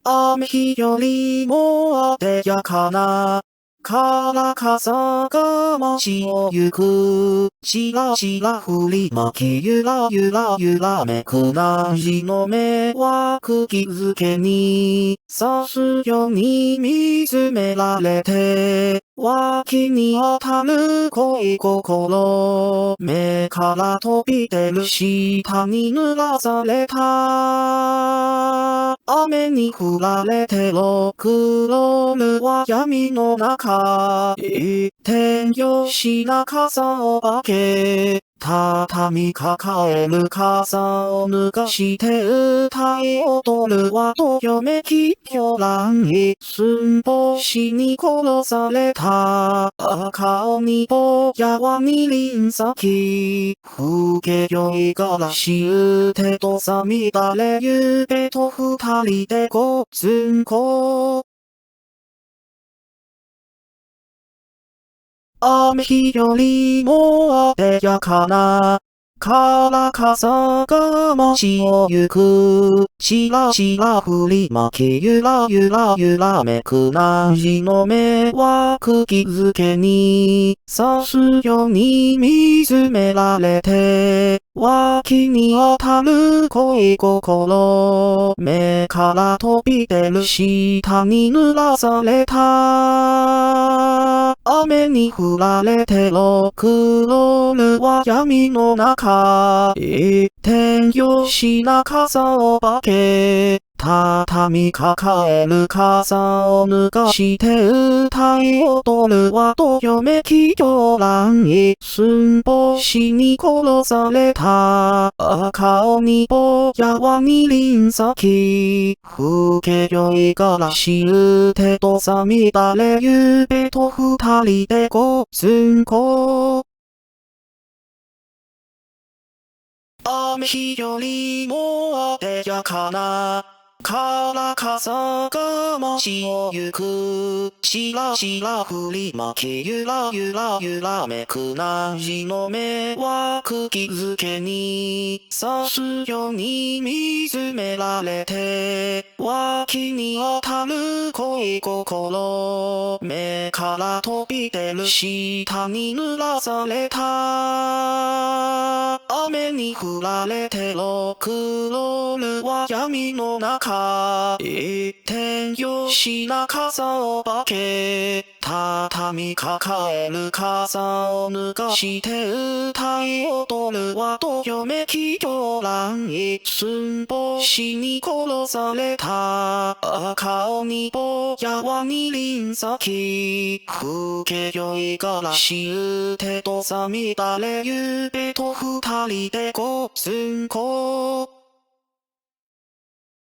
雨日よりも艶やかなからかさが街を行く。しらしら振りまきゆらゆらゆらめくなじの目は釘付けに刺すように見つめられて脇に当たる恋心目から飛び出る下に濡らされた雨に降られてろくろむは闇の中一点よしな傘を化け畳み抱える傘を脱がして歌い踊るはとよめき狂乱一寸法師に殺された赤鬼ぼやは二輪先風景酔いがらしうてとさみだれゆべと二人でごつんこ雨日よりも艶やかなからかさが街を行く。しらしら振りまきゆらゆらゆらめくなじの目は釘付けに刺すように見つめられて脇に当たる恋心目から飛び出る下に濡らされた雨に降られてろくろむは闇の中一点よしな傘を化け畳み抱える傘を脱がして歌い踊るはとよめき狂乱一寸法師に殺された赤鬼ぼやは二輪先風景酔いがらしうてとさみだれゆべと二人でごつんこ雨日よりも艶やかなからかさが街を行く。しらしら振りまきゆらゆらゆらめくなじの目は釘付けに刺すように見つめられて脇に当たる恋心目から飛び出る下に濡らされた雨に降られてろくろむは闇の中一点よしな傘を化け畳み抱える傘を脱がして歌い踊るはとよめき狂乱一寸法師に殺された赤鬼ぼやは二輪先風景酔いがらしうてとさみだれゆべと二人でごつんこ